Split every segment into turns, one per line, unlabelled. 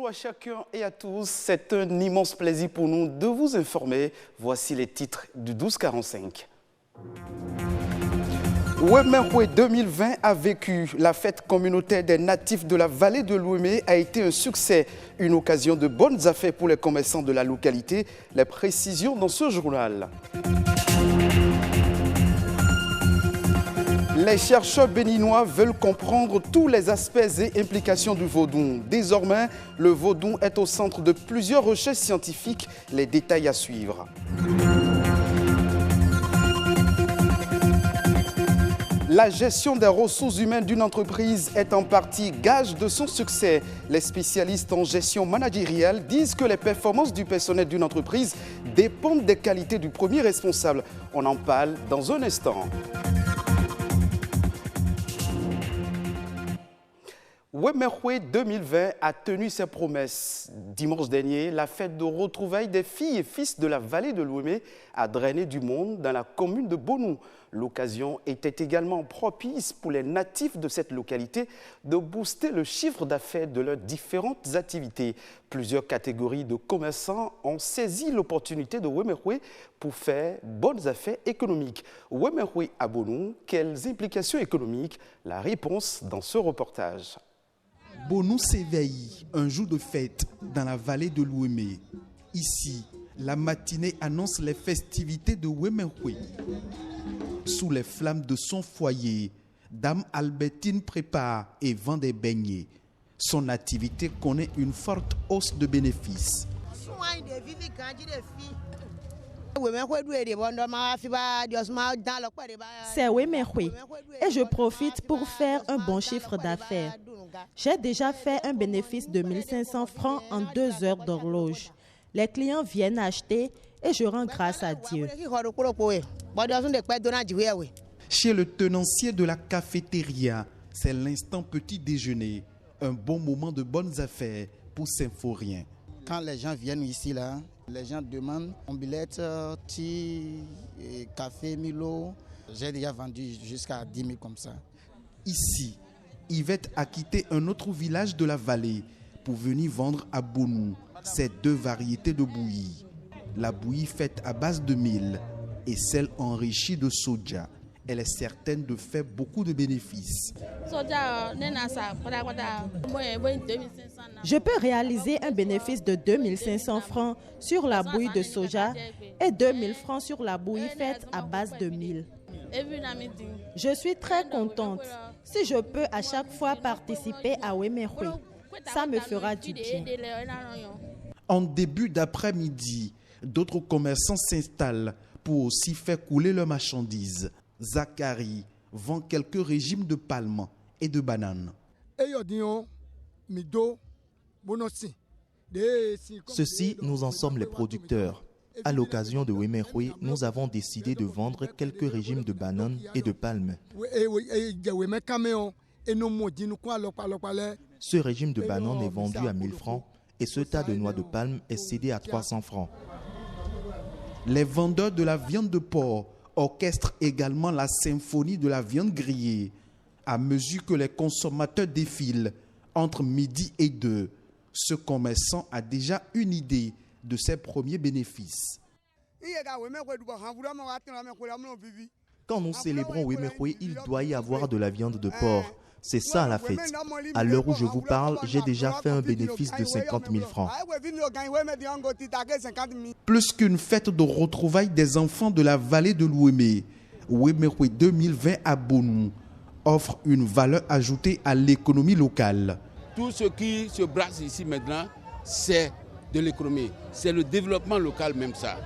Bonjour à chacun et à tous. C'est un immense plaisir pour nous de vous informer. Voici les titres du 1245. Wemehwe 2020 a vécu. La fête communautaire des natifs de la vallée de l'Ouémé a été un succès. Une occasion de bonnes affaires pour les commerçants de la localité. Les précisions dans ce journal. Les chercheurs béninois veulent comprendre tous les aspects et implications du vaudou. Désormais, le vaudou est au centre de plusieurs recherches scientifiques. Les détails à suivre. La gestion des ressources humaines d'une entreprise est en partie gage de son succès. Les spécialistes en gestion managériale disent que les performances du personnel d'une entreprise dépendent des qualités du premier responsable. On en parle dans un instant. Wemehwe 2020 a tenu ses promesses. Dimanche dernier, la fête de retrouvailles des filles et fils de la vallée de l'Ouémé a drainé du monde dans la commune de Bonou. L'occasion était également propice pour les natifs de cette localité de booster le chiffre d'affaires de leurs différentes activités. Plusieurs catégories de commerçants ont saisi l'opportunité de Wemehwe pour faire bonnes affaires économiques. Wemehwe à Bonou, quelles implications économiques? La réponse dans ce reportage.
Bonou s'éveille, un jour de fête dans la vallée de l'Ouémé. Ici, la matinée annonce les festivités de Wemehwe. Sous les flammes de son foyer, Dame Albertine prépare et vend des beignets. Son activité connaît une forte hausse de bénéfices.
C'est Wemehwe et je profite pour faire un bon chiffre d'affaires. J'ai déjà fait un bénéfice de 1500 francs en 2 heures d'horloge. Les clients viennent acheter et je rends grâce à Dieu.
Chez le tenancier de la cafétéria, c'est l'instant petit déjeuner. Un bon moment de bonnes affaires pour Symphorien.
Quand les gens viennent ici, là, les gens demandent ombilette, thé, café, Milo. J'ai déjà vendu jusqu'à 10 000 comme ça.
Ici, Yvette a quitté un autre village de la vallée pour venir vendre à Bonou ces 2 variétés de bouillie. La bouillie faite à base de mil et celle enrichie de soja. Elle est certaine de faire beaucoup de bénéfices.
Je peux réaliser un bénéfice de 2500 francs sur la bouillie de soja et 2000 francs sur la bouillie faite à base de mil. Je suis très contente. Si je peux à chaque fois participer à Wemehwe, ça me fera du bien.
En début d'après-midi, d'autres commerçants s'installent pour aussi faire couler leurs marchandises. Zachary vend quelques régimes de palmes et de bananes.
Ceci, nous en sommes les producteurs. À l'occasion de Wemehwe, nous avons décidé de vendre quelques régimes de bananes et de palmes. Ce régime de bananes est vendu à 1000 francs et ce tas de noix de palme est cédé à 300 francs.
Les vendeurs de la viande de porc orchestrent également la symphonie de la viande grillée. À mesure que les consommateurs défilent entre midi et 2, ce commerçant a déjà une idée de ses premiers bénéfices.
Quand nous célébrons Wemehwe, il doit y avoir de la viande de porc. C'est ça la fête. À l'heure où je vous parle, j'ai déjà fait un bénéfice de 50 000 francs.
Plus qu'une fête de retrouvailles des enfants de la vallée de l'Ouémé, Wemehwe 2020 à Bonou offre une valeur ajoutée à l'économie locale.
Tout ce qui se brasse ici maintenant, c'est de l'économie. C'est le développement local même ça.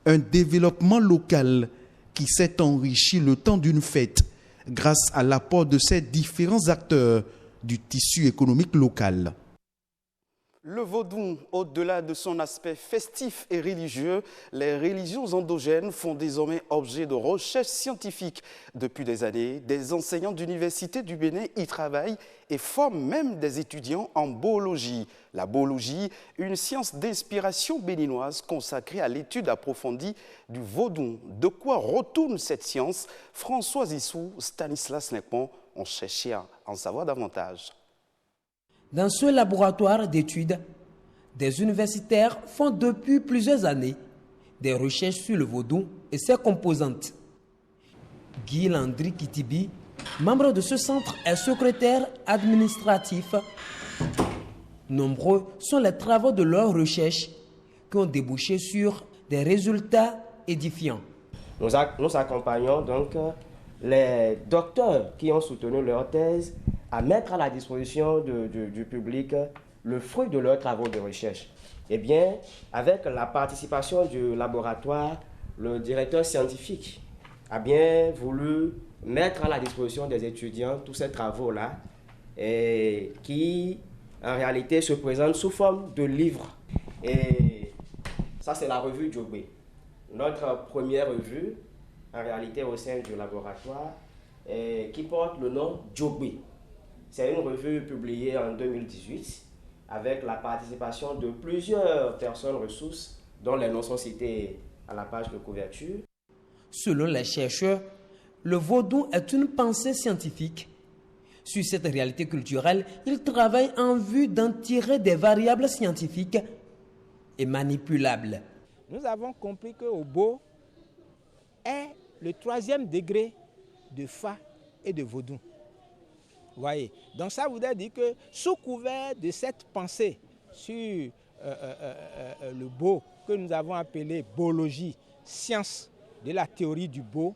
Un développement local qui s'est enrichi le temps d'une fête grâce à l'apport de ces différents acteurs du tissu économique local.
Le vaudou, au-delà de son aspect festif et religieux, les religions endogènes font désormais objet de recherches scientifiques. Depuis des années, des enseignants d'université du Bénin y travaillent et forment même des étudiants en boologie. La boologie, une science d'inspiration béninoise consacrée à l'étude approfondie du vaudou. De quoi retourne cette science? François Issou, Stanislas Nekpon ont cherché à en savoir davantage.
Dans ce laboratoire d'études, Des universitaires font depuis plusieurs années des recherches sur le vaudou et ses composantes. Guy Landry Kitibi, membre de ce centre, est secrétaire administratif. Nombreux sont les travaux de leurs recherches qui ont débouché sur des résultats édifiants.
Nous accompagnons donc les docteurs qui ont soutenu leur thèse à mettre à la disposition du public le fruit de leurs travaux de recherche. Eh bien, avec la participation du laboratoire, le directeur scientifique a bien voulu mettre à la disposition des étudiants tous ces travaux-là et qui, en réalité, se présentent sous forme de livres. Et ça, c'est la revue Djogbe. Notre première revue, en réalité, au sein du laboratoire, qui porte le nom Djogbe. C'est une revue publiée en 2018 avec la participation de plusieurs personnes ressources dont les noms sont cités à la page de couverture.
Selon les chercheurs, le vaudou est une pensée scientifique. Sur cette réalité culturelle, ils travaillent en vue d'en tirer des variables scientifiques et manipulables.
Nous avons compris que Obo est le 3e degré de Fa et de vaudou. Vous voyez, donc ça voudrait dire que sous couvert de cette pensée sur le beau que nous avons appelé boologie, science de la théorie du beau,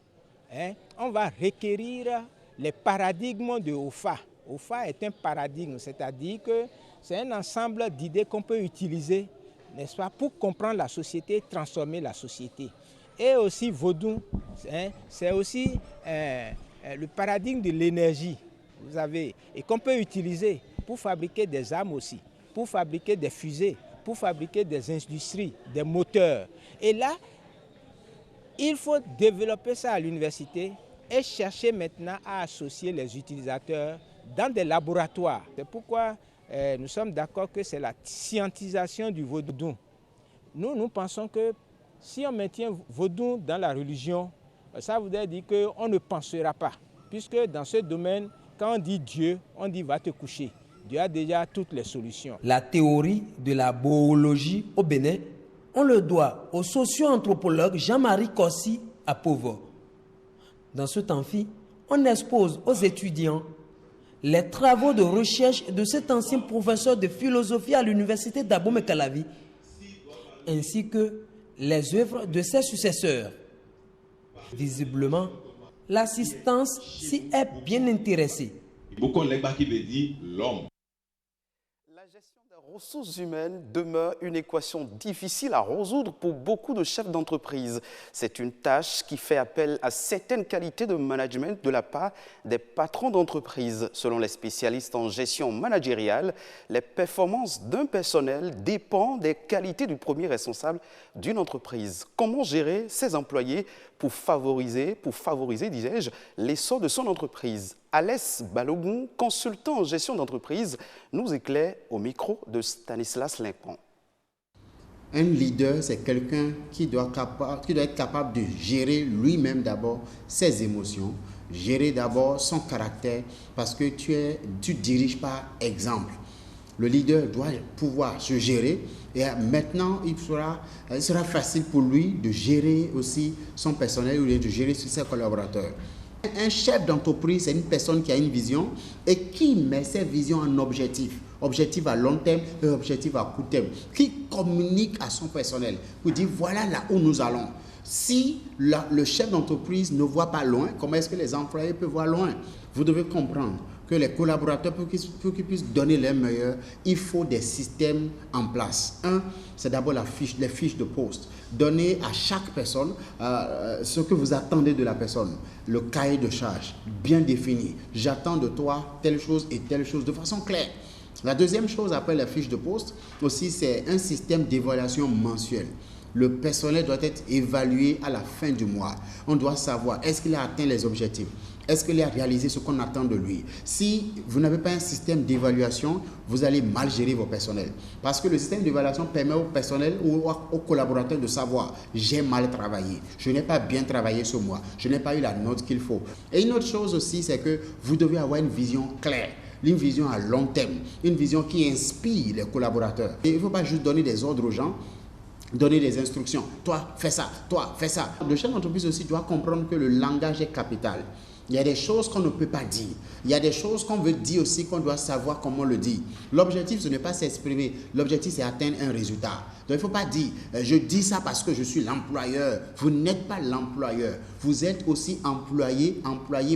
on va requérir les paradigmes de Ofa. Ofa est un paradigme, c'est-à-dire que c'est un ensemble d'idées qu'on peut utiliser, n'est-ce pas, pour comprendre la société, transformer la société. Et aussi vaudou, c'est aussi le paradigme de l'énergie. Vous avez, et qu'on peut utiliser pour fabriquer des armes aussi, pour fabriquer des fusées, pour fabriquer des industries, des moteurs. Et là, il faut développer ça à l'université et chercher maintenant à associer les utilisateurs dans des laboratoires. C'est pourquoi nous sommes d'accord que c'est la scientisation du vaudou. Nous pensons que si on maintient vaudou dans la religion, ça voudrait dire qu'on ne pensera pas. Puisque dans ce domaine, quand on dit Dieu, on dit va te coucher. Dieu a déjà toutes les solutions.
La théorie de la boologie au Bénin, on le doit au socio-anthropologue Jean-Marie Kossi à Povo. Dans cet amphi, on expose aux étudiants les travaux de recherche de cet ancien professeur de philosophie à l'université d'Abomey-Calavi, ainsi que les œuvres de ses successeurs. Visiblement, l'assistance s'y est bien intéressée.
La gestion des ressources humaines demeure une équation difficile à résoudre pour beaucoup de chefs d'entreprise. C'est une tâche qui fait appel à certaines qualités de management de la part des patrons d'entreprise. Selon les spécialistes en gestion managériale, les performances d'un personnel dépendent des qualités du premier responsable d'une entreprise. Comment gérer ses employés pour favoriser, disais-je, l'essor de son entreprise? Alès Balogun, consultant en gestion d'entreprise, nous éclaire au micro de Stanislas Limpon.
Un leader, c'est quelqu'un qui doit être capable de gérer lui-même d'abord ses émotions, gérer d'abord son caractère, parce que tu diriges par exemple. Le leader doit pouvoir se gérer et maintenant il sera facile pour lui de gérer aussi son personnel ou de gérer ses collaborateurs. Un chef d'entreprise, c'est une personne qui a une vision et qui met ses visions en objectif. Objectif à long terme et objectif à court terme. Qui communique à son personnel pour dire voilà là où nous allons. Si le chef d'entreprise ne voit pas loin, comment est-ce que les employés peuvent voir loin? Vous devez comprendre que les collaborateurs, pour qu'ils puissent donner leur meilleur, il faut des systèmes en place. Un, c'est d'abord les fiches de poste. Donner à chaque personne ce que vous attendez de la personne. Le cahier de charge bien défini. J'attends de toi telle chose et telle chose de façon claire. La deuxième chose après la fiche de poste aussi, c'est un système d'évaluation mensuelle. Le personnel doit être évalué à la fin du mois. On doit savoir est-ce qu'il a atteint les objectifs. Est-ce qu'il a réalisé ce qu'on attend de lui? Si vous n'avez pas un système d'évaluation, vous allez mal gérer vos personnels. Parce que le système d'évaluation permet au personnel ou aux collaborateurs de savoir j'ai mal travaillé, je n'ai pas bien travaillé ce mois, je n'ai pas eu la note qu'il faut. Et une autre chose aussi, c'est que vous devez avoir une vision claire. une vision à long terme, une vision qui inspire les collaborateurs. Et il ne faut pas juste donner des ordres aux gens, donner des instructions. Toi, fais ça, toi, fais ça. Le chef d'entreprise aussi doit comprendre que le langage est capital. Il y a des choses qu'on ne peut pas dire. Il y a des choses qu'on veut dire aussi qu'on doit savoir comment le dire. L'objectif, ce n'est pas s'exprimer. L'objectif, c'est atteindre un résultat. Donc, il ne faut pas dire « je dis ça parce que je suis l'employeur ». Vous n'êtes pas l'employeur. Vous êtes aussi employé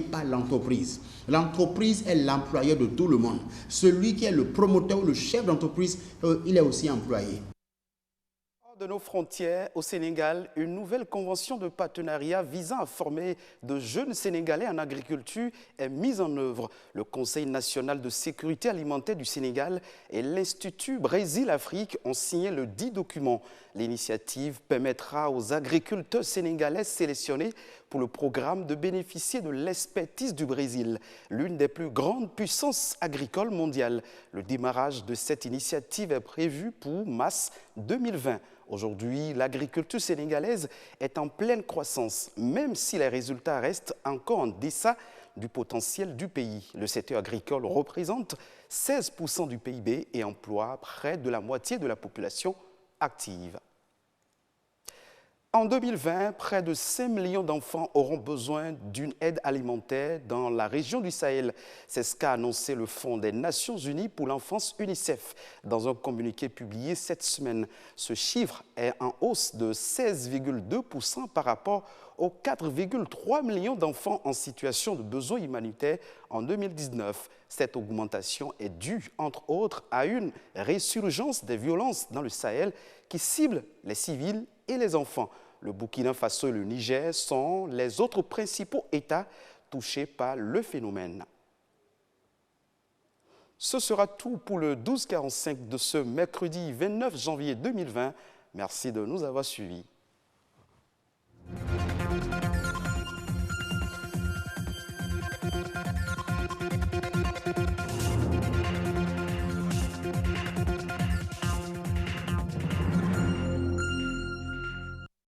par l'entreprise. L'entreprise est l'employeur de tout le monde. Celui qui est le promoteur ou le chef d'entreprise, il est aussi employé.
De nos frontières, au Sénégal, une nouvelle convention de partenariat visant à former de jeunes Sénégalais en agriculture est mise en œuvre. Le Conseil national de sécurité alimentaire du Sénégal et l'Institut Brésil-Afrique ont signé le dit document. L'initiative permettra aux agriculteurs sénégalais sélectionnés pour le programme de bénéficier de l'expertise du Brésil, l'une des plus grandes puissances agricoles mondiales. Le démarrage de cette initiative est prévu pour mars 2020. Aujourd'hui, l'agriculture sénégalaise est en pleine croissance, même si les résultats restent encore en deçà du potentiel du pays. Le secteur agricole représente 16% du PIB et emploie près de la moitié de la population active. En 2020, près de 5 millions d'enfants auront besoin d'une aide alimentaire dans la région du Sahel. C'est ce qu'a annoncé le Fonds des Nations Unies pour l'enfance UNICEF dans un communiqué publié cette semaine. Ce chiffre est en hausse de 16,2% par rapport aux 4,3 millions d'enfants en situation de besoin humanitaire en 2019. Cette augmentation est due, entre autres, à une résurgence des violences dans le Sahel qui cible les civils et les enfants. Le Burkina Faso et le Niger sont les autres principaux États touchés par le phénomène. Ce sera tout pour le 12h45 de ce mercredi 29 janvier 2020. Merci de nous avoir suivis.